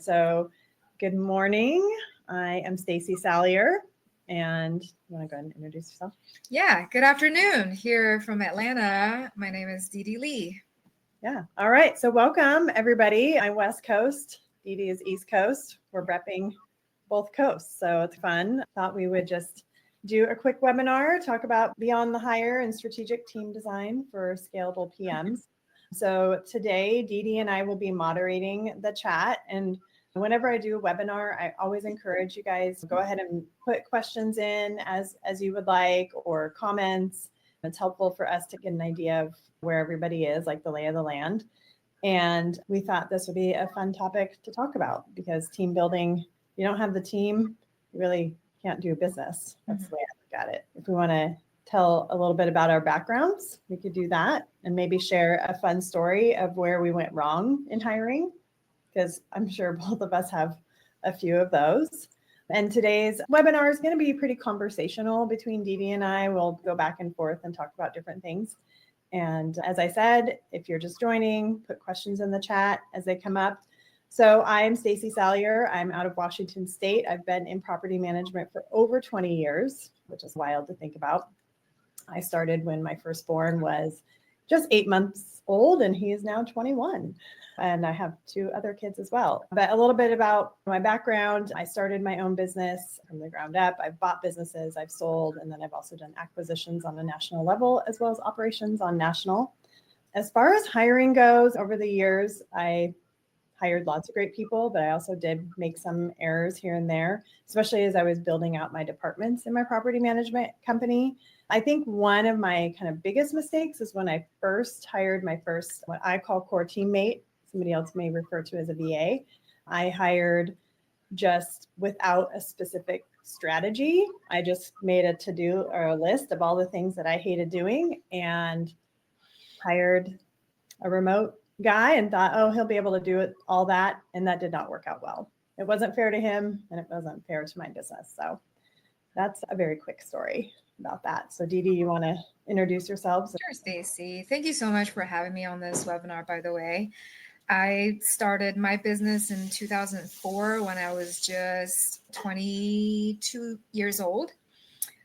So good morning. I am Stacey Salyer, and you want to go ahead and introduce yourself? Yeah, good afternoon. Here from Atlanta, my name is Dee Dee Lee. Yeah. All right. So welcome, everybody. I'm West Coast. Dee Dee is East Coast. We're repping both coasts, so it's fun. Thought we would just do a quick webinar, talk about beyond the hire and strategic team design for scalable PMs. So today, Dee Dee and I will be moderating the chat. And whenever I do a webinar, I always encourage you guys to go ahead and put questions in as you would like, or comments. It's helpful for us to get an idea of where everybody is, like the lay of the land. And we thought this would be a fun topic to talk about because team building, if you don't have the team, you really can't do business. That's the way I look at it. If we want to tell a little bit about our backgrounds, we could do that and maybe share a fun story of where we went wrong in hiring, because I'm sure both of us have a few of those. And today's webinar is going to be pretty conversational between Dee Dee and I. We'll go back and forth and talk about different things. And as I said, if you're just joining, put questions in the chat as they come up. So I'm Stacey Salyer. I'm out of Washington State. I've been in property management for over 20 years, which is wild to think about. I started when my firstborn was just 8 months old, and he is now 21. And I have 2 other kids as well. But a little bit about my background. I started my own business from the ground up. I've bought businesses, I've sold, and then I've also done acquisitions on a national level, as well as operations on national. As far as hiring goes, over the years, I hired lots of great people, but I also did make some errors here and there, especially as I was building out my departments in my property management company. I think one of my kind of biggest mistakes is when I first hired my first, what I call core teammate, somebody else may refer to as a VA. I hired just without a specific strategy. I just made a to-do or a list of all the things that I hated doing and hired a remote guy and thought, oh, he'll be able to do it, all that. And that did not work out well. It wasn't fair to him and it wasn't fair to my business. So that's a very quick story about that. So Dee Dee, you want to introduce yourselves? Sure, Stacey. Thank you so much for having me on this webinar, by the way. I started my business in 2004 when I was just 22 years old.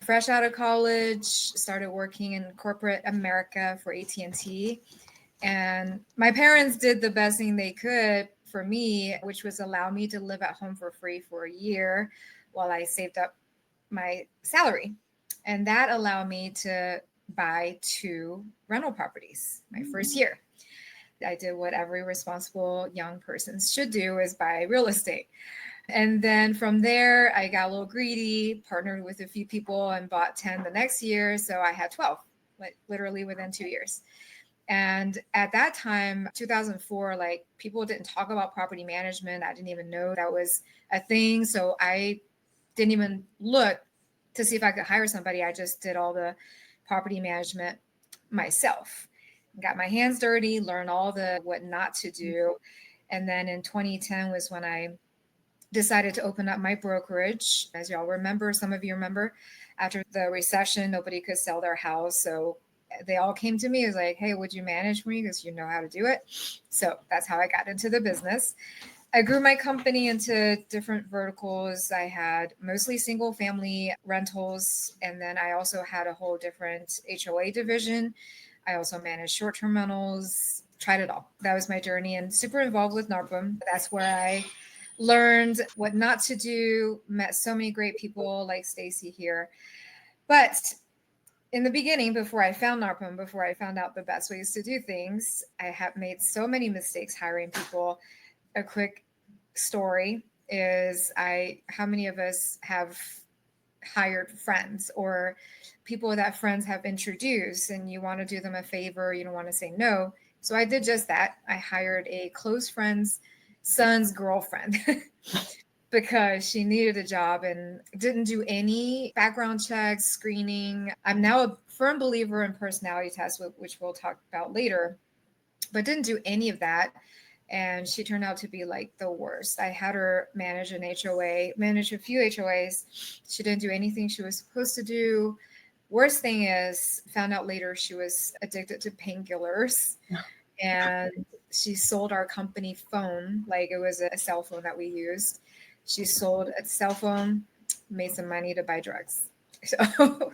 Fresh out of college, started working in corporate America for AT&T. And my parents did the best thing they could for me, which was allow me to live at home for free for a year while I saved up my salary. And that allowed me to buy 2 rental properties my first year. I did what every responsible young person should do, is buy real estate. And then from there, I got a little greedy, partnered with a few people and bought 10 the next year. So I had 12, like literally within 2 years. And at that time, 2004, like people didn't talk about property management. I didn't even know that was a thing. So I didn't even look to see if I could hire somebody. I just did all the property management myself. Got my hands dirty, learned all the what not to do. And then in 2010 was when I decided to open up my brokerage. As y'all remember, some of you remember, after the recession, nobody could sell their house. So they all came to me. It was like, hey, would you manage for me? Because you know how to do it. So that's how I got into the business. I grew my company into different verticals. I had mostly single family rentals. And then I also had a whole different HOA division. I also managed short-term rentals, tried it all. That was my journey, and super involved with NARPM. That's where I learned what not to do, met so many great people like Stacey here. But in the beginning, before I found NARPM, before I found out the best ways to do things, I have made so many mistakes hiring people. A quick story is how many of us have hired friends or people that friends have introduced, and you want to do them a favor, you don't want to say no. So I did just that. I hired a close friend's son's girlfriend because she needed a job and didn't do any background checks, screening. I'm now a firm believer in personality tests, which we'll talk about later, but didn't do any of that. And she turned out to be like the worst. I had her manage an HOA, manage a few HOAs. She didn't do anything she was supposed to do. Worst thing is, found out later she was addicted to painkillers. And She sold our company phone, like it was a cell phone that we used. She sold a cell phone, made some money to buy drugs. So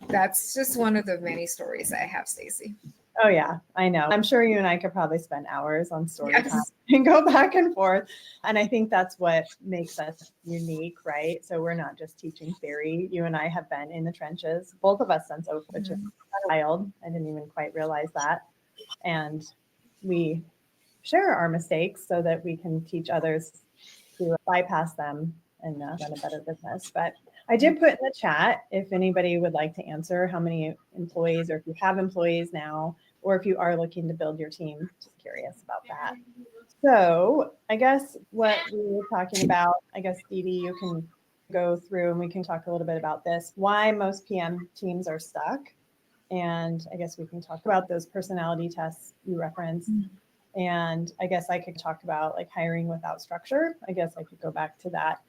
that's just one of the many stories I have, Stacey. Oh yeah, I know. I'm sure you and I could probably spend hours on story time Yes. and go back and forth. And I think that's what makes us unique, right? So we're not just teaching theory. You and I have been in the trenches, both of us since Oak, which is wild. I didn't even quite realize that. And we share our mistakes so that we can teach others to bypass them and run a better business. But I did put in the chat if anybody would like to answer how many employees, or if you have employees now, or if you are looking to build your team. Just curious about that. So I guess what we were talking about, I guess, Dee Dee, you can go through and we can talk a little bit about this, why most PM teams are stuck. And I guess we can talk about those personality tests you referenced. And I guess I could talk about like hiring without structure. I guess I could go back to that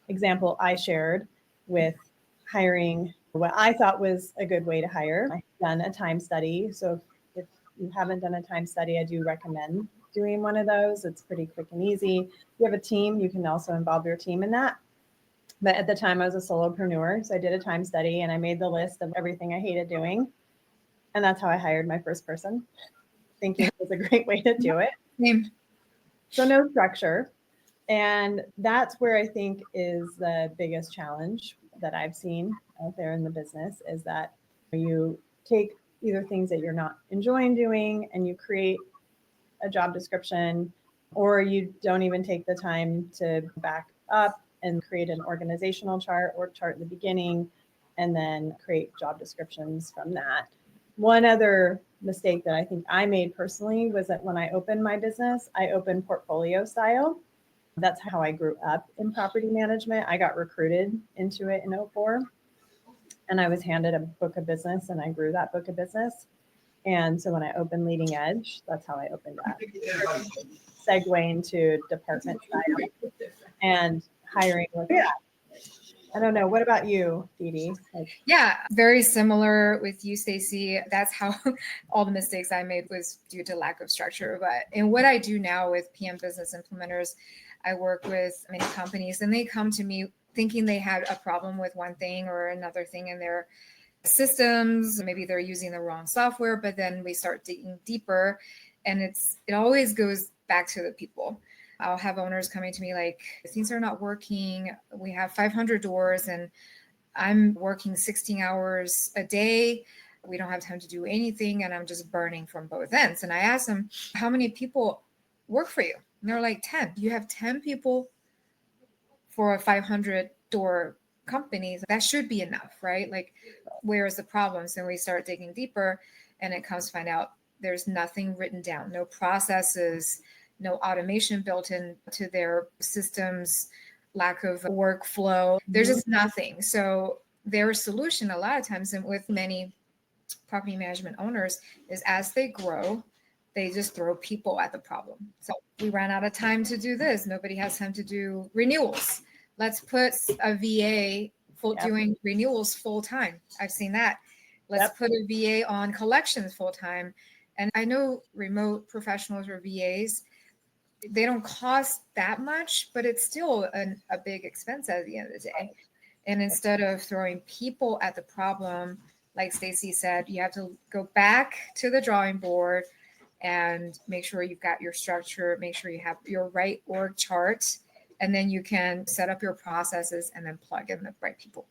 example I shared with hiring what I thought was a good way to hire. I've done a time study. So if you haven't done a time study, I do recommend doing one of those. It's pretty quick and easy. If you have a team, you can also involve your team in that. But at the time I was a solopreneur. So I did a time study and I made the list of everything I hated doing. And that's how I hired my first person, thinking it was a great way to do it. So no structure. And that's where I think is the biggest challenge that I've seen out there in the business, is that you take either things that you're not enjoying doing and you create a job description, or you don't even take the time to back up and create an organizational chart or chart in the beginning, and then create job descriptions from that. One other mistake that I think I made personally was that when I opened my business, I opened portfolio style. That's how I grew up in property management. I got recruited into it in 2004, and I was handed a book of business and I grew that book of business. And so when I opened Leading Edge, that's how I opened that. Segue into department style and hiring. Yeah. I don't know. What about you, Dee Dee? Yeah, very similar with you, Stacey. That's how all the mistakes I made was due to lack of structure. But in what I do now with PM Business ImpleMentors, I work with many companies and they come to me thinking they had a problem with one thing or another thing in their systems. Maybe they're using the wrong software, but then we start digging deeper and it always goes back to the people. I'll have owners coming to me like, things are not working. We have 500 doors and I'm working 16 hours a day. We don't have time to do anything. And I'm just burning from both ends. And I ask them, how many people work for you? And they're like 10. You have 10 people for a 500 door company. That should be enough, right? Like, where is the problem? So we start digging deeper and it comes to find out there's nothing written down, no processes, no automation built into their systems, lack of workflow. There's just nothing. So their solution a lot of times, and with many property management owners, is as they grow, they just throw people at the problem. So we ran out of time to do this. Nobody has time to do renewals. Let's put a VA doing renewals full time. I've seen that. Let's put a VA on collections full time. And I know remote professionals or VAs, they don't cost that much, but it's still a big expense at the end of the day. And instead of throwing people at the problem, like Stacey said, you have to go back to the drawing board and make sure you've got your structure, make sure you have your right org chart, and then you can set up your processes and then plug in the right people.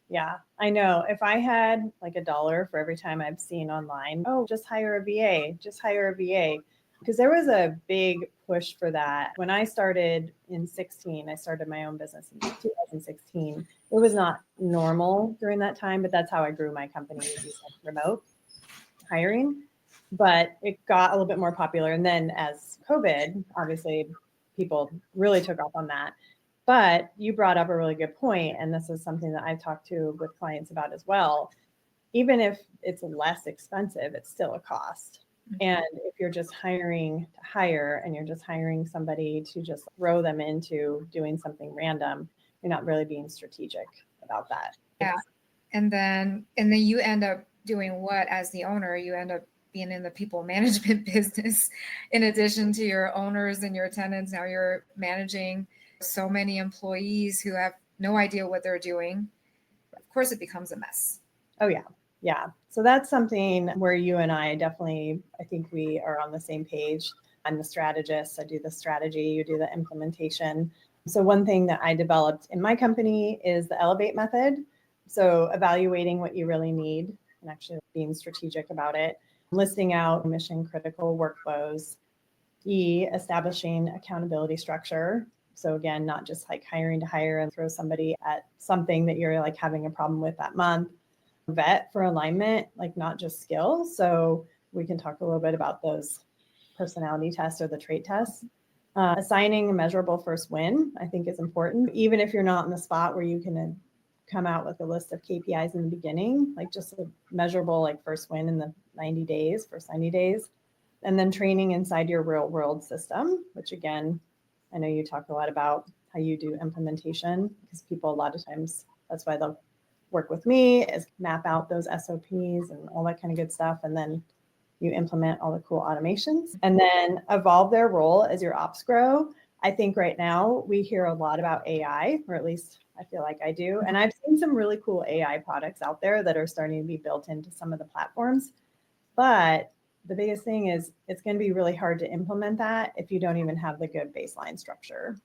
Yeah, I know. If I had like $1 for every time I've seen online, oh, just hire a VA, just hire a VA. Because there was a big push for that. When I started in 16, I started my own business in 2016. It was not normal during that time, but that's how I grew my company, remote hiring. But it got a little bit more popular. And then as COVID, obviously, people really took off on that. But you brought up a really good point, and this is something that I've talked to with clients about as well. Even if it's less expensive, it's still a cost. And if you're just hiring to hire and you're just hiring somebody to just throw them into doing something random, you're not really being strategic about that. Yeah. And then you end up doing what as the owner? You end up being in the people management business, in addition to your owners and your tenants, now you're managing so many employees who have no idea what they're doing. Of course, it becomes a mess. Oh, yeah. Yeah. So that's something where you and I definitely, I think we are on the same page. I'm the strategist. I do the strategy, you do the implementation. So one thing that I developed in my company is the Elevate method. So evaluating what you really need and actually being strategic about it, listing out mission critical workflows, establishing accountability structure. So again, not just like hiring to hire and throw somebody at something that you're like having a problem with that month. Vet for alignment, like not just skills. So we can talk a little bit about those personality tests or the trait tests. Assigning a measurable first win, I think is important. Even if you're not in the spot where you can come out with a list of KPIs in the beginning, like just a measurable like first win in the first 90 days. And then training inside your real world system, which again, I know you talk a lot about how you do implementation, because people a lot of times, that's why they'll work with me, is map out those SOPs and all that kind of good stuff. And then you implement all the cool automations and then evolve their role as your ops grow. I think right now we hear a lot about AI, or at least I feel like I do. And I've seen some really cool AI products out there that are starting to be built into some of the platforms. But the biggest thing is it's going to be really hard to implement that if you don't even have the good baseline structure.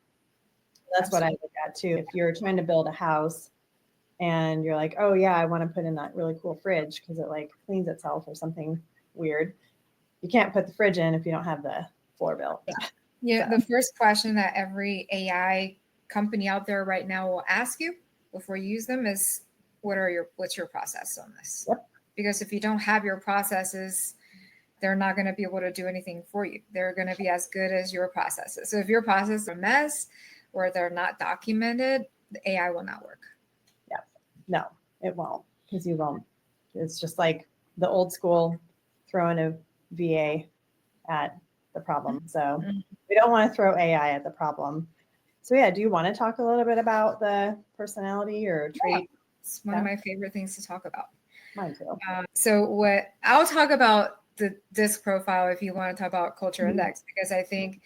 That's what I look at too. If you're trying to build a house and you're like, oh yeah, I want to put in that really cool fridge because it like cleans itself or something weird. You can't put the fridge in if you don't have the floor built. Yeah. So. The first question that every AI company out there right now will ask you before you use them is, what's your process on this? Yep. Because if you don't have your processes, they're not going to be able to do anything for you. They're going to be as good as your processes. So if your processes are a mess or they're not documented, the AI will not work. Yeah, no, it won't, because you won't. It's just like the old school throwing a VA at the problem. So we don't want to throw AI at the problem. So yeah, do you want to talk a little bit about the personality or trait? Yeah, it's one of my favorite things to talk about. Mine too. So what I'll talk about the DISC profile if you want to talk about culture index, because I think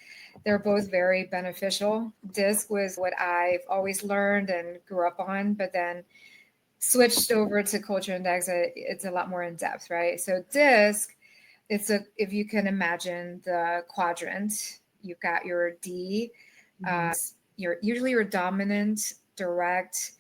they're both very beneficial. DISC was what I've always learned and grew up on, but then switched over to culture index. It's a lot more in depth, right? So DISC, if you can imagine the quadrant, you've got your D, your dominant, direct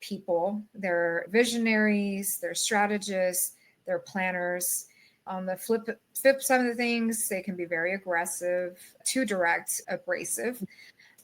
people. They're visionaries, they're strategists, they're planners. On the flip side of the things, they can be very aggressive, too direct, abrasive.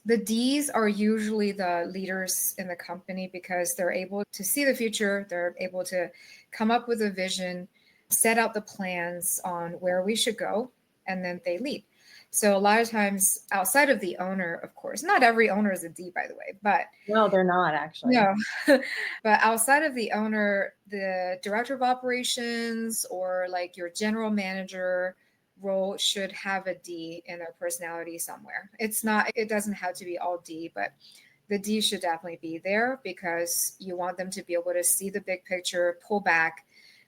The Ds are usually the leaders in the company because they're able to see the future. They're able to come up with a vision, set out the plans on where we should go, and then they lead. So a lot of times outside of the owner, of course, not every owner is a D, by the way, but no, they're not actually. No, but outside of the owner, the director of operations or like your general manager role should have a D in their personality somewhere. It doesn't have to be all D, but the D should definitely be there because you want them to be able to see the big picture, pull back,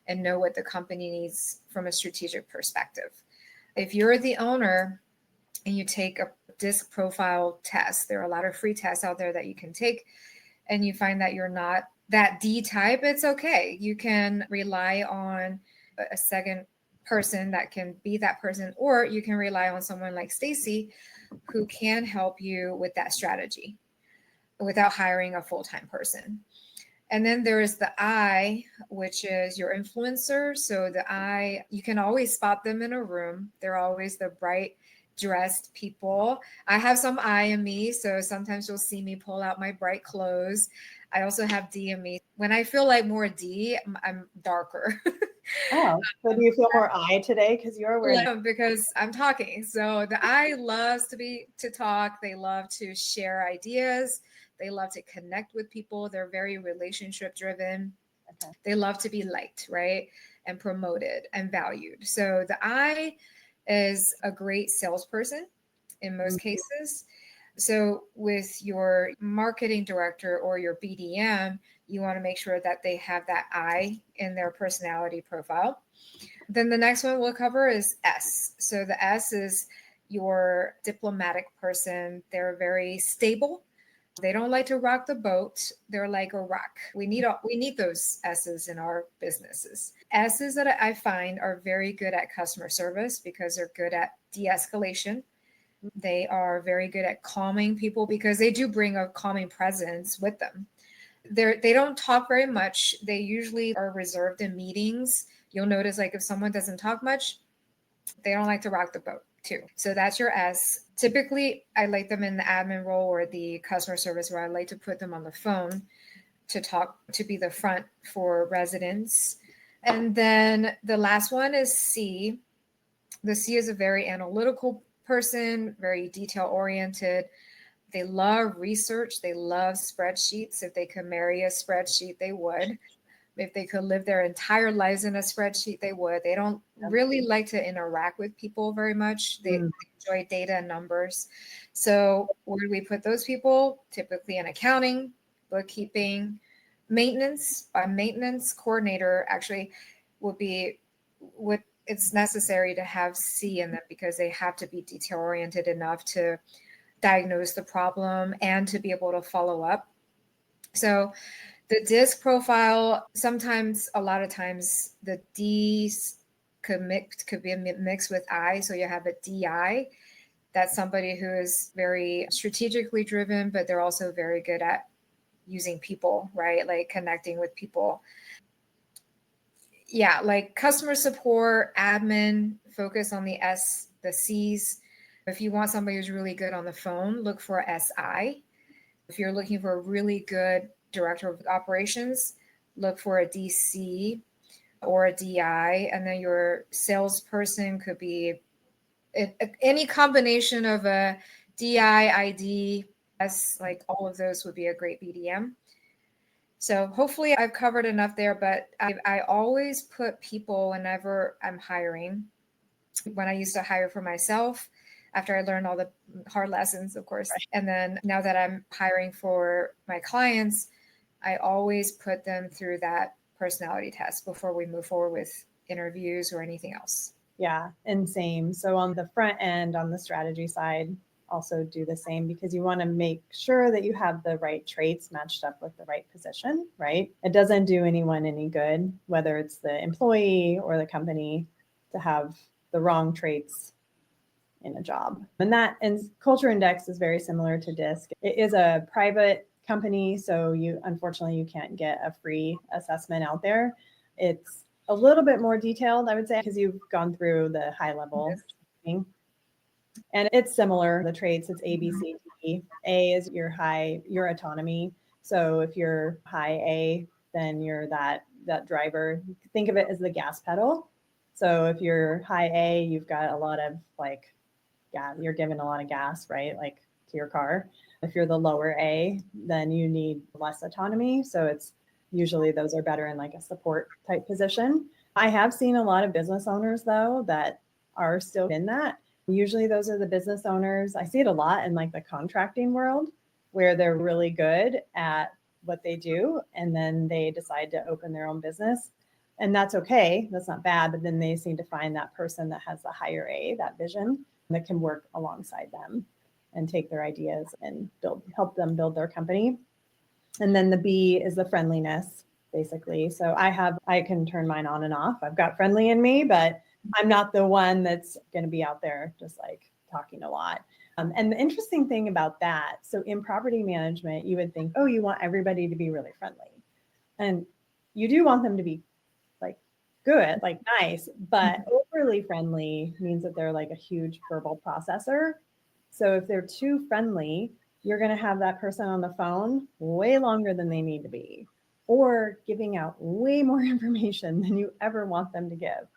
and know what the company needs from a strategic perspective. If you're the owner and you take a DISC profile test, there are a lot of free tests out there that you can take, and you find that you're not that D type, it's okay. You can rely on a second person that can be that person, or you can rely on someone like Stacey who can help you with that strategy without hiring a full-time person. And then there is the I, which is your influencer. So the I, you can always spot them in a room. They're always the bright dressed people. I have some I in me, so sometimes you'll see me pull out my bright clothes. I also have D in me. When I feel like more D, I'm darker. Oh, so do you feel more I today because you're wearing? Yeah, because I'm talking. So the I loves to talk. They love to share ideas. They love to connect with people. They're very relationship driven. Okay. They love to be liked, right? And promoted and valued. So the I is a great salesperson in most cases. So with your marketing director or your BDM, you want to make sure that they have that I in their personality profile. Then the next one we'll cover is S. So the S is your diplomatic person. They're very stable. They don't like to rock the boat. They're like a rock. We need those S's in our businesses. S's that I find are very good at customer service because they're good at de-escalation. They are very good at calming people because they do bring a calming presence with them. They don't talk very much. They usually are reserved in meetings. You'll notice like if someone doesn't talk much, they don't like to rock the boat too. So that's your S. Typically, I like them in the admin role or the customer service where I like to put them on the phone to talk, to be the front for residents. And then the last one is C. The C is a very analytical person, very detail oriented. They love research. They love spreadsheets. If they could marry a spreadsheet, they would. If they could live their entire lives in a spreadsheet, they would. They don't really like to interact with people very much. They enjoy data and numbers. So where do we put those people? Typically in accounting, bookkeeping, maintenance. A maintenance coordinator actually would be what it's necessary to have C in them because they have to be detail oriented enough to diagnose the problem and to be able to follow up. So the DISC profile, sometimes, a lot of times, the D's could be mixed with I. So you have a DI. That's somebody who is very strategically driven, but they're also very good at using people, right? Like connecting with people. Yeah, like customer support, admin, focus on the S, the C's. If you want somebody who's really good on the phone, look for SI. If you're looking for a really good director of operations, look for a DC or a DI. And then your salesperson could be any combination of a DI, ID, S, like all of those would be a great BDM. So hopefully I've covered enough there, but I always put people whenever I'm hiring. When I used to hire for myself, after I learned all the hard lessons, of course. Right. And then now that I'm hiring for my clients, I always put them through that personality test before we move forward with interviews or anything else. Yeah, and same. So on the front end, on the strategy side, also do the same because you want to make sure that you have the right traits matched up with the right position, right? It doesn't do anyone any good, whether it's the employee or the company, to have the wrong traits in a job. And Culture Index is very similar to DISC. It is a private company, so unfortunately you can't get a free assessment out there. It's a little bit more detailed, I would say, because you've gone through the high level thing. And it's similar, the traits, it's A, B, C, D. A is your autonomy. So if you're high A, then you're that driver. Think of it as the gas pedal. So if you're high A, you've got a lot of you're giving a lot of gas, right? Like to your car. If you're the lower A, then you need less autonomy. So it's usually those are better in like a support type position. I have seen a lot of business owners though that are still in that. Usually those are the business owners. I see it a lot in like the contracting world where they're really good at what they do and then they decide to open their own business. And that's okay. That's not bad. But then they seem to find that person that has the higher A, that vision that can work alongside them and take their ideas and help them build their company. And then the B is the friendliness, basically. So I can turn mine on and off. I've got friendly in me, but I'm not the one that's going to be out there just like talking a lot. And the interesting thing about that, so in property management, you would think, oh, you want everybody to be really friendly. And you do want them to be like good, like nice, but overly friendly means that they're like a huge verbal processor. So if they're too friendly, you're going to have that person on the phone way longer than they need to be, or giving out way more information than you ever want them to give.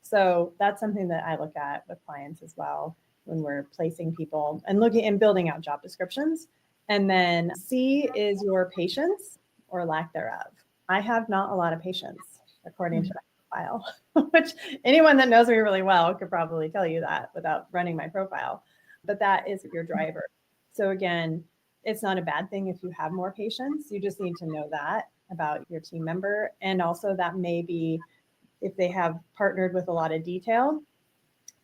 So that's something that I look at with clients as well when we're placing people and looking and building out job descriptions. And then C is your patience or lack thereof. I have not a lot of patience according to my profile, which anyone that knows me really well could probably tell you that without running my profile. But that is your driver. So again, it's not a bad thing if you have more patience. You just need to know that about your team member. And also that may be if they have partnered with a lot of detail,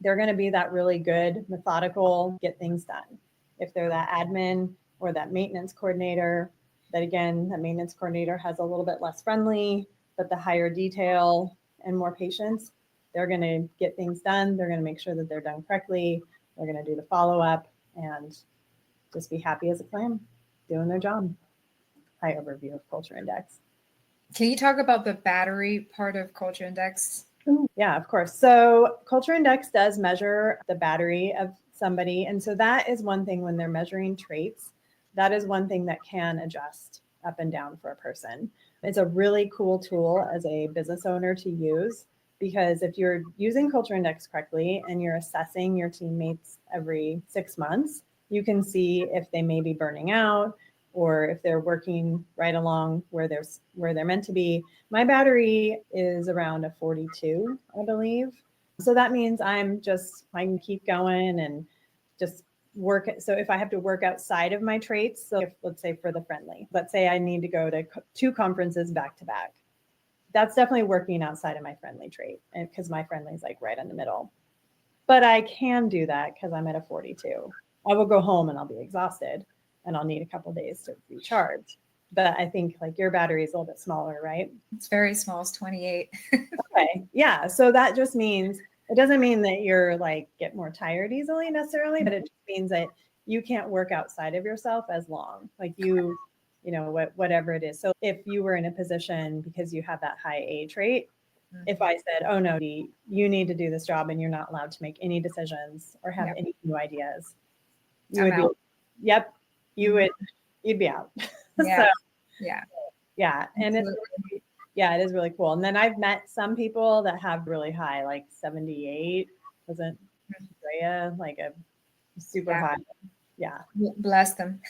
they're going to be that really good, methodical, get things done. If they're that admin or that maintenance coordinator, that again, the maintenance coordinator has a little bit less friendly, but the higher detail and more patience, they're going to get things done. They're going to make sure that they're done correctly. They're going to do the follow-up and just be happy as a clam, doing their job. High overview of Culture Index. Can you talk about the battery part of Culture Index? Yeah, of course. So Culture Index does measure the battery of somebody. And so that is one thing when they're measuring traits, that is one thing that can adjust up and down for a person. It's a really cool tool as a business owner to use, because if you're using Culture Index correctly and you're assessing your teammates every 6 months, you can see if they may be burning out or if they're working right along where they're meant to be. My battery is around a 42, I believe. So that means I can keep going and just work. So if I have to work outside of my traits, so if, let's say for the friendly, let's say I need to go to 2 conferences back to back. That's definitely working outside of my friendly trait, and because my friendly is like right in the middle. But I can do that because I'm at a 42. I will go home and I'll be exhausted and I'll need a couple of days to recharge. But I think like your battery is a little bit smaller, right? It's very small. It's 28. Okay. Yeah. So that just means, it doesn't mean that you're like get more tired easily necessarily, but it just means that you can't work outside of yourself as long. Like whatever it is. So if you were in a position because you have that high A trait, if I said, oh no, Dee, you need to do this job and you're not allowed to make any decisions or have any new ideas, you would be, yep, you'd be out. Yeah. So, yeah. Yeah. And it is really cool. And then I've met some people that have really high, like 78, wasn't Drea, like a super high. Yeah. Bless them.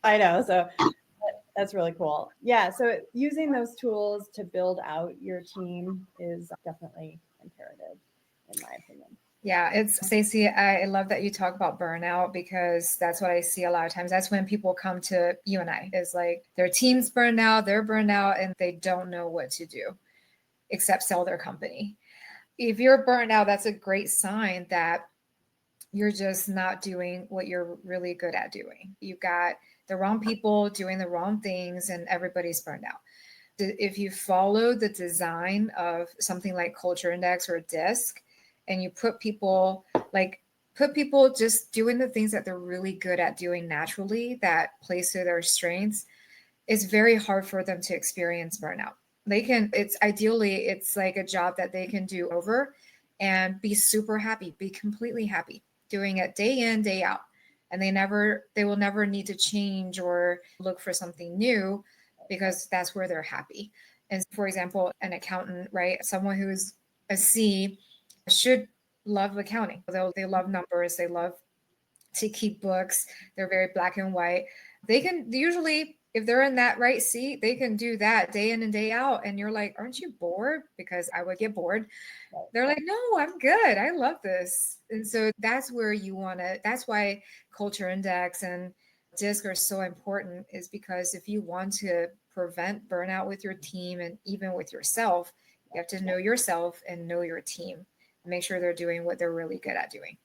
I know. So that's really cool. Yeah. So using those tools to build out your team is definitely imperative, in my opinion. Yeah, it's Stacey. I love that you talk about burnout, because that's what I see a lot of times. That's when people come to you and I, is like their team's burned out, they're burned out, and they don't know what to do except sell their company. If you're burned out, that's a great sign that you're just not doing what you're really good at doing. You've got the wrong people doing the wrong things, and everybody's burned out. If you follow the design of something like Culture Index or DISC, and you put people just doing the things that they're really good at doing naturally, that plays to their strengths, it's very hard for them to experience burnout. It's like a job that they can do over and be super happy, be completely happy doing it day in, day out. And they will never need to change or look for something new, because that's where they're happy. And for example, an accountant, right? Someone who's a C should love accounting. They love numbers. They love to keep books. They're very black and white. They can usually, if they're in that right seat, they can do that day in and day out. And you're like, aren't you bored? Because I would get bored. They're like, no, I'm good. I love this. And so that's where that's why Culture Index and DISC are so important, is because if you want to prevent burnout with your team and even with yourself, you have to know yourself and know your team and make sure they're doing what they're really good at doing.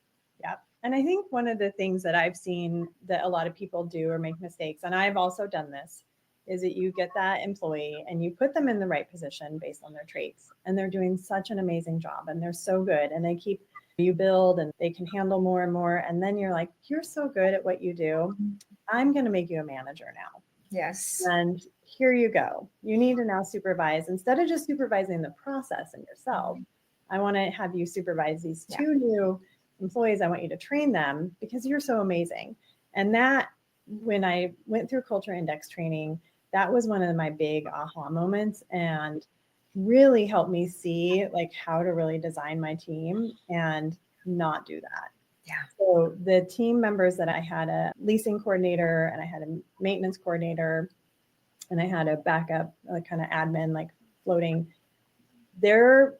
Yeah. And I think one of the things that I've seen that a lot of people do or make mistakes, and I've also done this, is that you get that employee and you put them in the right position based on their traits, and they're doing such an amazing job and they're so good, and you build and they can handle more and more. And then you're like, you're so good at what you do. I'm going to make you a manager now. Yes. And here you go. You need to now supervise, instead of just supervising the process and yourself. I want to have you supervise these 2 new employees. I want you to train them because you're so amazing. And that, when I went through Culture Index training, that was one of my big aha moments, and really helped me see like how to really design my team and not do that. Yeah. So the team members that I had, a leasing coordinator and I had a maintenance coordinator and I had a backup kind of admin, like floating, their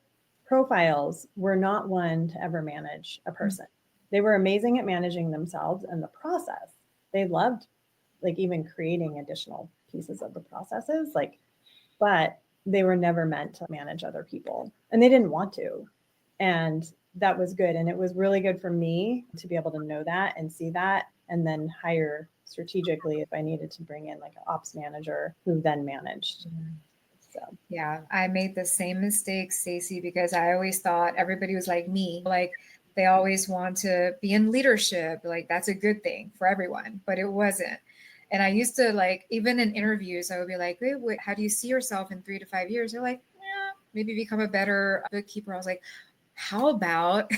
profiles were not one to ever manage a person. They were amazing at managing themselves and the process. They loved like even creating additional pieces of the processes, but they were never meant to manage other people, and they didn't want to. And that was good. And it was really good for me to be able to know that and see that, and then hire strategically if I needed to bring in like an ops manager who then managed. So yeah, I made the same mistake, Stacey, because I always thought everybody was like me. Like they always want to be in leadership. Like that's a good thing for everyone, but it wasn't. And I used to like, even in interviews, I would be like, wait, how do you see yourself in 3 to 5 years? They're like, yeah, maybe become a better bookkeeper. I was like, how about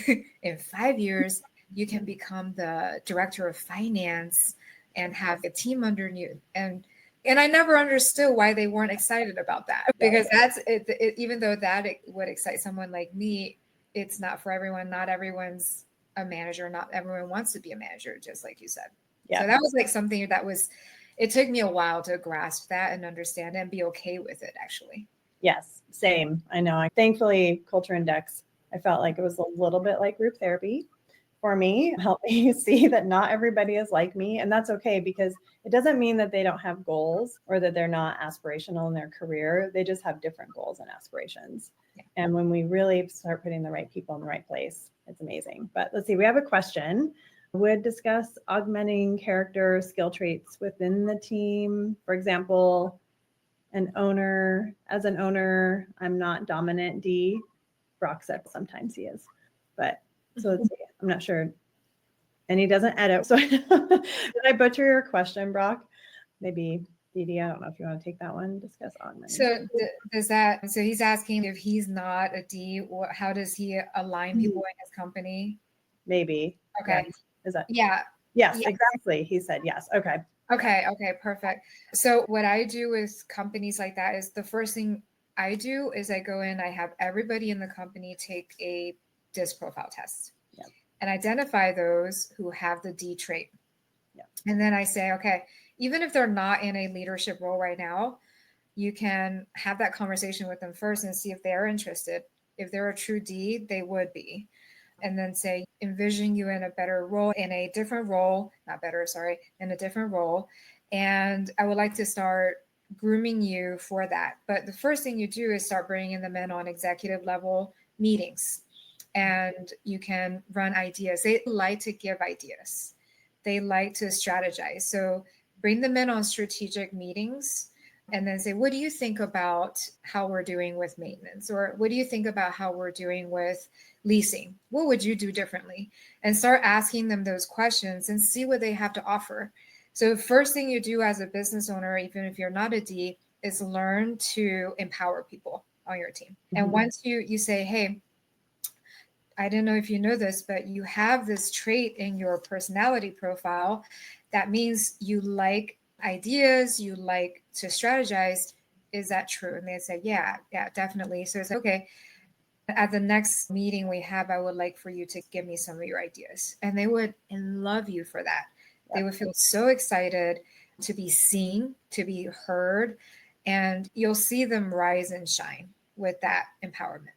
in 5 years, you can become the director of finance and have a team under you? And I never understood why they weren't excited about that, because that's it, even though that it would excite someone like me, it's not for everyone. Not everyone's a manager. Not everyone wants to be a manager, just like you said. yeah. So that was like something that was, it took me a while to grasp that and understand it and be okay with it, actually. Yes, same. I know. Thankfully, Culture Index, I felt like it was a little bit like group therapy for me, help me see that not everybody is like me. And that's okay, because it doesn't mean that they don't have goals or that they're not aspirational in their career. They just have different goals and aspirations. Yeah. And when we really start putting the right people in the right place, it's amazing. But let's see, we have a question. Would discuss augmenting character skill traits within the team. For example, as an owner, I'm not dominant D. Brock said sometimes he is, but so let's see. I'm not sure. And he doesn't edit. So did I butcher your question, Brock? Maybe Dee, I don't know if you want to take that one. Discuss augmenting. So so he's asking if he's not a D, how does he align people in his company? Maybe. Okay. Yes. Is that? Yeah. Yes, exactly. He said yes. Okay. Okay, perfect. So what I do with companies like that is the first thing I do is I go in, I have everybody in the company take a DISC profile test and identify those who have the D trait. And then I say, okay, even if they're not in a leadership role right now, you can have that conversation with them first and see if they're interested. If they're a true D, they would be. And then say, envision you in a better role, in a different role, not better, sorry, in a different role. And I would like to start grooming you for that. But the first thing you do is start bringing them in on executive level meetings. And you can run ideas. They like to give ideas. They like to strategize. So bring them in on strategic meetings and then say, what do you think about how we're doing with maintenance? Or what do you think about how we're doing with leasing? What would you do differently? And start asking them those questions and see what they have to offer. So first thing you do as a business owner, even if you're not a D, is learn to empower people on your team. Mm-hmm. And once you say, hey, I don't know if you know this, but you have this trait in your personality profile. That means you like ideas, you like to strategize. Is that true? And they say, yeah, definitely. So it's like, okay, at the next meeting we have, I would like for you to give me some of your ideas. And they would love you for that. They would feel so excited to be seen, to be heard, and you'll see them rise and shine with that empowerment.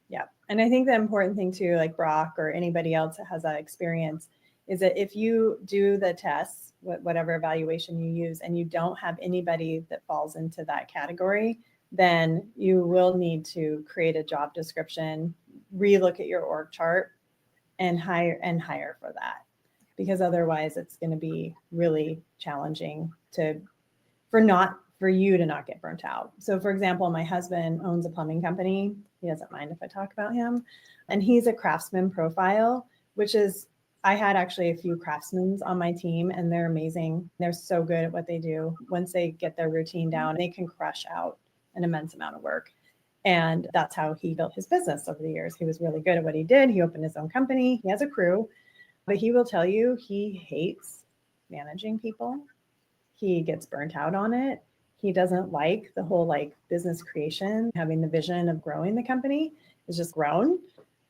Yeah. And I think the important thing too, like Brock or anybody else that has that experience, is that if you do the tests, whatever evaluation you use, and you don't have anybody that falls into that category, then you will need to create a job description, relook at your org chart, and hire for that. Because otherwise it's going to be really challenging for you to not get burnt out. So for example, my husband owns a plumbing company. He doesn't mind if I talk about him. And he's a craftsman profile, which is, I had actually a few craftsmen on my team and they're amazing. They're so good at what they do. Once they get their routine down, they can crush out an immense amount of work. And that's how he built his business over the years. He was really good at what he did. He opened his own company. He has a crew, but he will tell you he hates managing people. He gets burnt out on it. He doesn't like the whole business creation, having the vision of growing the company is just grown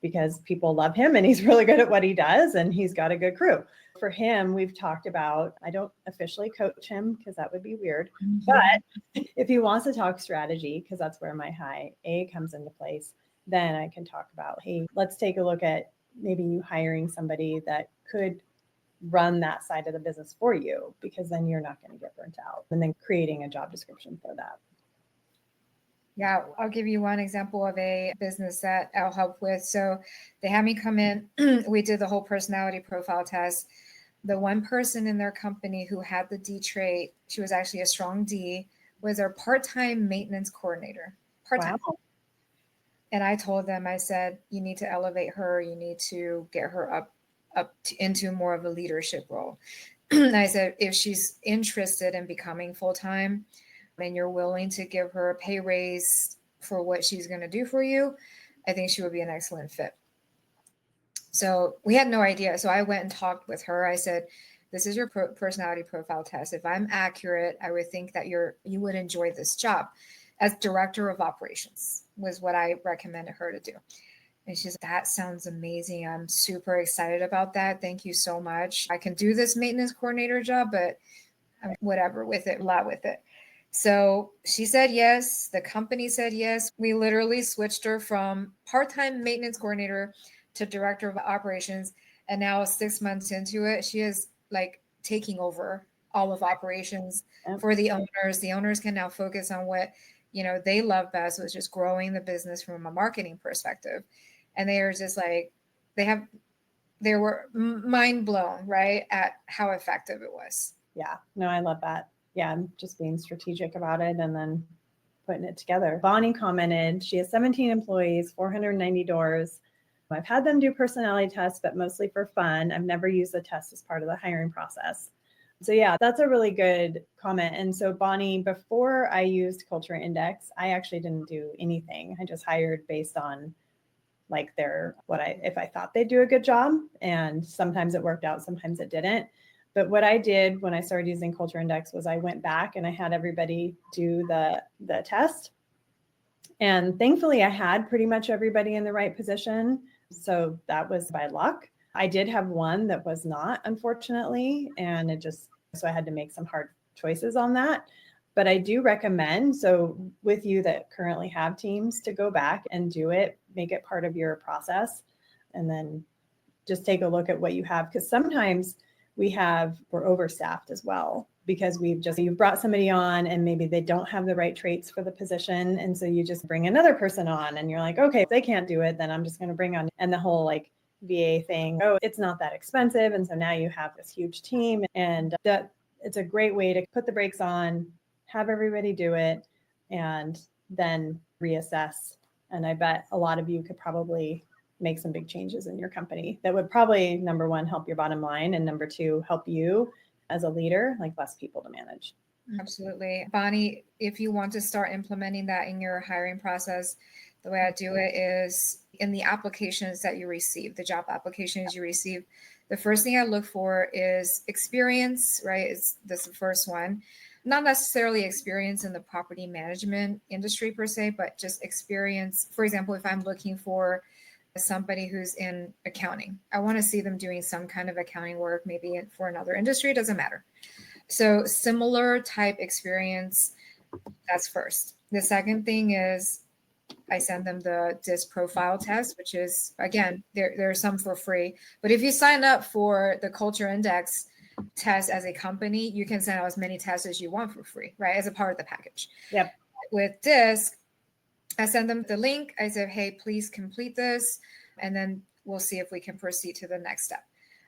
because people love him and he's really good at what he does and he's got a good crew. For him, we've talked about, I don't officially coach him because that would be weird, but if he wants to talk strategy, because that's where my high A comes into place, then I can talk about, hey, let's take a look at maybe you hiring somebody that could run that side of the business for you, because then you're not going to get burnt out, and then creating a job description for that. Yeah, I'll give you one example of a business that I'll help with. So they had me come in, we did the whole personality profile test. The one person in their company who had the D trait, she was actually a strong D, was our part-time maintenance coordinator. Part-time. Wow. And I told them, I said, you need to elevate her. You need to get her into more of a leadership role. I said, if she's interested in becoming full-time and you're willing to give her a pay raise for what she's going to do for you, I think she would be an excellent fit. So we had no idea. So I went and talked with her. I said, this is your personality profile test. If I'm accurate, I would think that you would enjoy this job. As director of operations was what I recommended her to do. And she's like, that sounds amazing. I'm super excited about that. Thank you so much. I can do this maintenance coordinator job, but I'm whatever with it, lot with it. So she said yes. The company said yes. We literally switched her from part-time maintenance coordinator to director of operations. And now 6 months into it, she is like taking over all of operations for the owners. The owners can now focus on what they love best, was just growing the business from a marketing perspective. And they are just like, they were mind blown, right, at how effective it was. Yeah, no, I love that. Yeah, I'm just being strategic about it and then putting it together. Bonnie commented, she has 17 employees, 490 doors. I've had them do personality tests, but mostly for fun. I've never used the test as part of the hiring process. So yeah, that's a really good comment. And so Bonnie, before I used Culture Index, I actually didn't do anything. I just hired based on like if I thought they'd do a good job, and sometimes it worked out, sometimes it didn't. But what I did when I started using Culture Index was I went back and I had everybody do the test. And thankfully I had pretty much everybody in the right position. So that was by luck. I did have one that was not, unfortunately, and so I had to make some hard choices on that. But I do recommend, so with you that currently have teams, to go back and do it, make it part of your process, and then just take a look at what you have. Because sometimes we're overstaffed as well, because you've brought somebody on and maybe they don't have the right traits for the position. And so you just bring another person on and you're like, okay, if they can't do it, then I'm just going to bring on, and the whole like VA thing, oh, it's not that expensive. And so now you have this huge team, and that it's a great way to put the brakes on, have everybody do it, and then reassess. And I bet a lot of you could probably make some big changes in your company that would probably, number one, help your bottom line, and number two, help you as a leader, like less people to manage. Absolutely. Bonnie, if you want to start implementing that in your hiring process, the way I do it is in the applications that you receive, the job applications you receive, the first thing I look for is experience, right? That's the first one. Not necessarily experience in the property management industry per se, but just experience. For example, if I'm looking for somebody who's in accounting, I want to see them doing some kind of accounting work, maybe for another industry, it doesn't matter. So similar type experience, that's first. The second thing is I send them the DISC profile test, which is, again, there are some for free. But if you sign up for the Culture Index test as a company, you can send out as many tests as you want for free, right? As a part of the package. Yep. With DISC, I send them the link. I say, hey, please complete this. And then we'll see if we can proceed to the next step.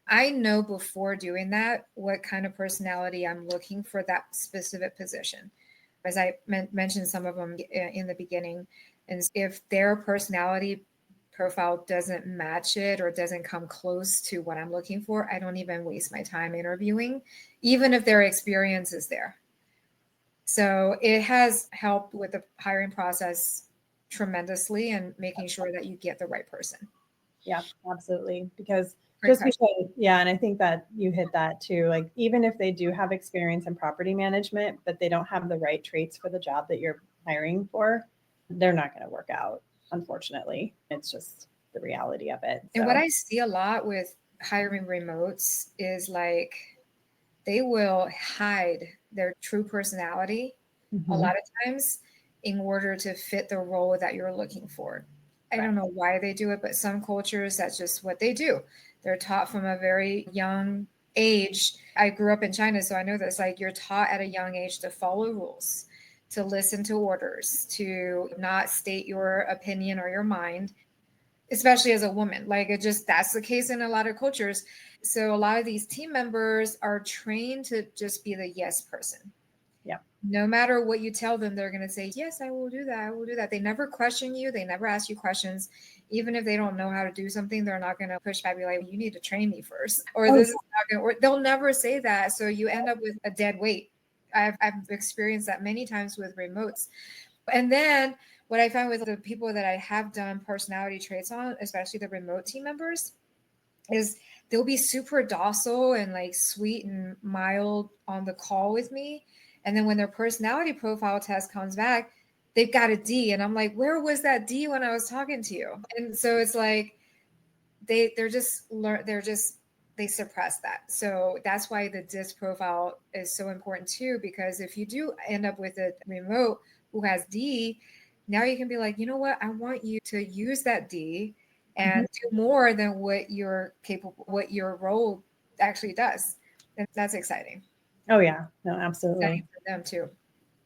I know before doing that what kind of personality I'm looking for that specific position. As I mentioned some of them in the beginning. And if their personality profile doesn't match it or doesn't come close to what I'm looking for, I don't even waste my time interviewing, even if their experience is there. So it has helped with the hiring process tremendously and making sure that you get the right person. Yeah, absolutely. Because Great just because, yeah, and I think that you hit that too. Like, even if they do have experience in property management, but they don't have the right traits for the job that you're hiring for, they're not going to work out, unfortunately. It's just the reality of it. And what I see a lot with hiring remotes is like they will hide their true personality a lot of times in order to fit the role that you're looking for. I don't know why they do it, but some cultures, that's just what they do. They're taught from a very young age. I grew up in China, so I know this, like you're taught at a young age to follow rules, to listen to orders, to not state your opinion or your mind, especially as a woman. Like that's the case in a lot of cultures. So a lot of these team members are trained to just be the yes person. Yeah. No matter what you tell them, they're going to say, yes, I will do that. I will do that. They never question you. They never ask you questions. Even if they don't know how to do something, they're not going to push back, be like, you need to train me first, or this is not going to work. They'll never say that. So you end up with a dead weight. I've experienced that many times with remotes. And then what I found with the people that I have done personality traits on, especially the remote team members, is they'll be super docile and like sweet and mild on the call with me. And then when their personality profile test comes back, they've got a D. And I'm like, where was that D when I was talking to you? And so it's like, they suppress that. So that's why the DISC profile is so important too, because if you do end up with a remote who has D, now you can be like, you know what? I want you to use that D and do more than what what your role actually does. And that's exciting. Oh yeah, no, absolutely. Exciting for them too.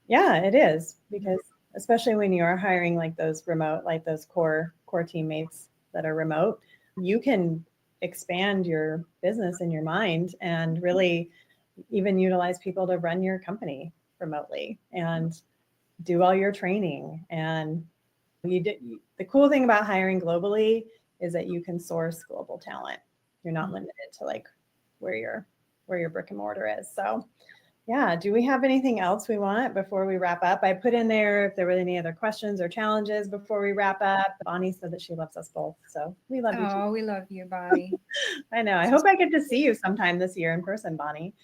Yeah, it is, because especially when you are hiring like those remote, like those core teammates that are remote, you can expand your business in your mind and really even utilize people to run your company remotely and do all your training. And the cool thing about hiring globally is that you can source global talent. You're not limited to like where your brick and mortar is. So yeah, do we have anything else we want before we wrap up? I put in there if there were any other questions or challenges before we wrap up. Bonnie said that she loves us both, so we love you too. Oh, we love you, Bonnie. I know. I hope I get to see you sometime this year in person, Bonnie.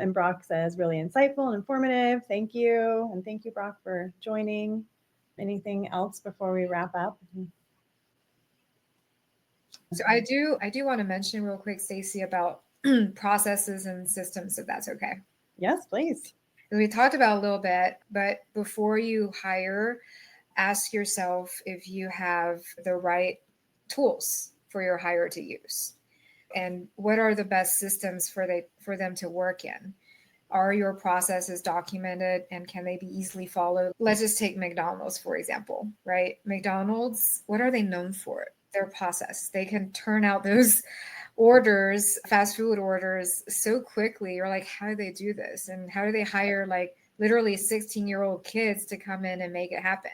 And Brock says, really insightful and informative. Thank you. And thank you, Brock, for joining. Anything else before we wrap up? So I do want to mention real quick, Stacey, about processes and systems, if that's okay. Yes, please. We talked about a little bit, but before you hire, ask yourself if you have the right tools for your hire to use, and what are the best systems for them to work in. Are your processes documented and can they be easily followed? Let's just take McDonald's, for example, right? McDonald's, what are they known for? Their process. They can turn out those orders, fast food orders, so quickly. You're like, how do they do this? And how do they hire like literally 16-year-old kids to come in and make it happen?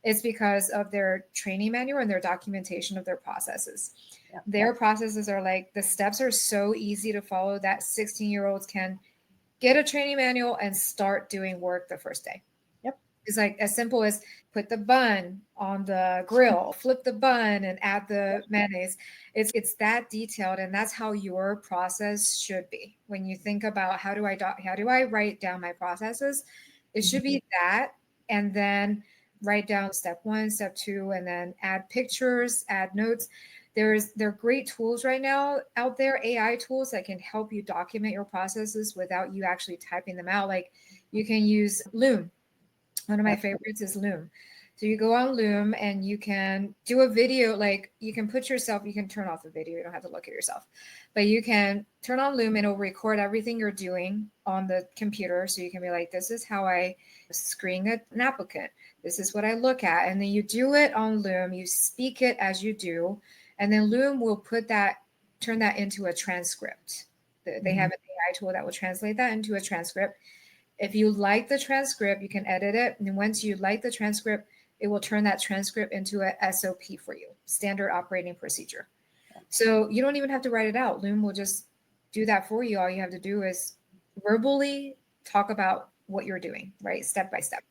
It's because of their training manual and their documentation of their processes. Yeah. Their processes are like, the steps are so easy to follow that 16-year-olds can get a training manual and start doing work the first day. Yep. It's like as simple as put the bun on the grill, flip the bun and add the mayonnaise. It's that detailed, and that's how your process should be. When you think about how do I write down my processes, it should be that, and then write down step 1, step 2, and then add pictures, add notes. There are great tools right now out there, AI tools that can help you document your processes without you actually typing them out. Like you can use Loom. One of my favorites is Loom. So you go on Loom and you can do a video, like you can you can turn off the video. You don't have to look at yourself, but you can turn on Loom and it'll record everything you're doing on the computer. So you can be like, this is how I screen an applicant. This is what I look at. And then you do it on Loom. You speak it as you do. And then Loom will turn that into a transcript. They have an AI tool that will translate that into a transcript. If you like the transcript, you can edit it. And once you like the transcript, it will turn that transcript into a SOP for you, standard operating procedure. So you don't even have to write it out. Loom will just do that for you. All you have to do is verbally talk about what you're doing, right? Step by step.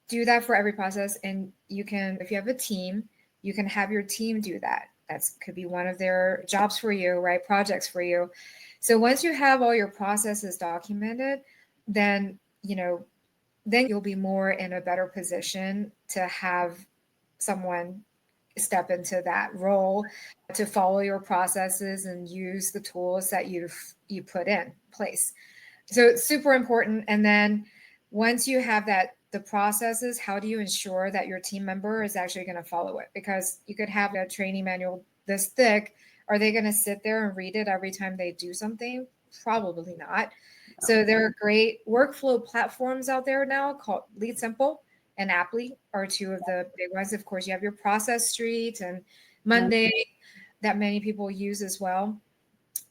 Do that for every process. And you can, if you have a team, you can have your team do that. That could be one of their jobs for you, right? Projects for you. So once you have all your processes documented, then you'll be more in a better position to have someone step into that role to follow your processes and use the tools that you put in place. So it's super important. And then once you have the processes, how do you ensure that your team member is actually going to follow it? Because you could have a training manual this thick. Are they going to sit there and read it every time they do something? Probably not. So there are great workflow platforms out there now called Lead Simple and Apply are two of the big ones. Of course, you have your Process Street and Monday that many people use as well.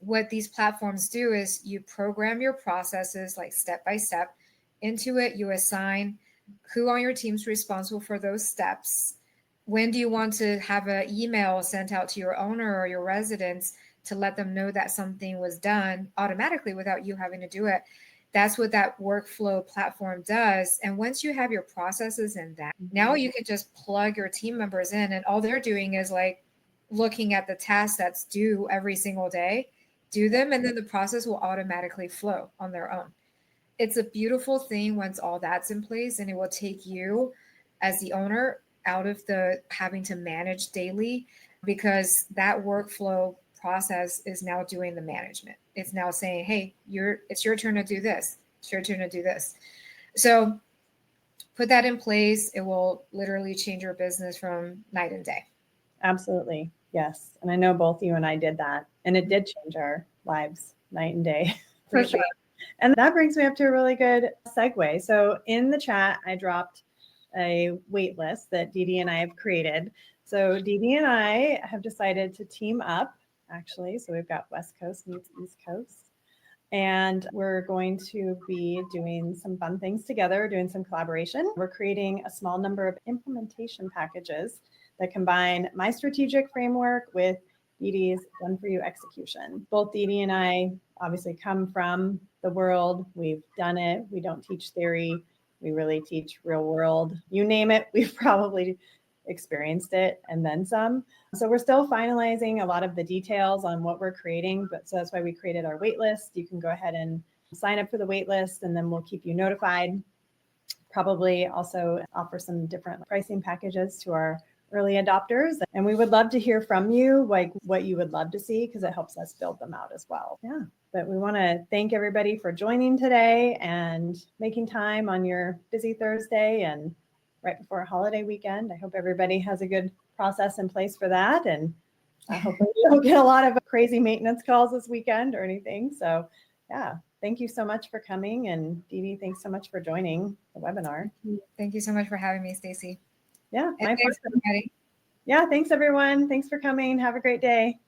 What these platforms do is you program your processes like step by step into it. You assign who on your team's responsible for those steps. When do you want to have an email sent out to your owner or your residents to let them know that something was done automatically without you having to do it? That's what that workflow platform does. And once you have your processes in that, now you can just plug your team members in, and all they're doing is like looking at the tasks that's due every single day, do them, and then the process will automatically flow on their own. It's a beautiful thing once all that's in place, and it will take you as the owner out of the having to manage daily, because that workflow process is now doing the management. It's now saying, hey, it's your turn to do this. It's your turn to do this. So put that in place. It will literally change your business from night and day. Absolutely. Yes. And I know both you and I did that, and it did change our lives night and day for sure. And that brings me up to a really good segue. So in the chat, I dropped a wait list that Dee Dee and I have created. So Dee Dee and I have decided to team up, actually. So we've got West Coast meets East Coast. And we're going to be doing some fun things together, doing some collaboration. We're creating a small number of implementation packages that combine my strategic framework with Dee Dee's Done For You execution. Both Dee Dee and I obviously come from the world. We've done it. We don't teach theory. We really teach real world. You name it, we've probably experienced it and then some. So we're still finalizing a lot of the details on what we're creating, but so that's why we created our wait list. You can go ahead and sign up for the wait list, and then we'll keep you notified. Probably also offer some different pricing packages to our early adopters. And we would love to hear from you, like what you would love to see, because it helps us build them out as well. Yeah. But we want to thank everybody for joining today and making time on your busy Thursday and right before a holiday weekend. I hope everybody has a good process in place for that. And hopefully you don't get a lot of crazy maintenance calls this weekend or anything. So yeah, thank you so much for coming. And Dee Dee, thanks so much for joining the webinar. Thank you so much for having me, Stacey. Yeah, my pleasure. Yeah, thanks everyone. Thanks for coming. Have a great day.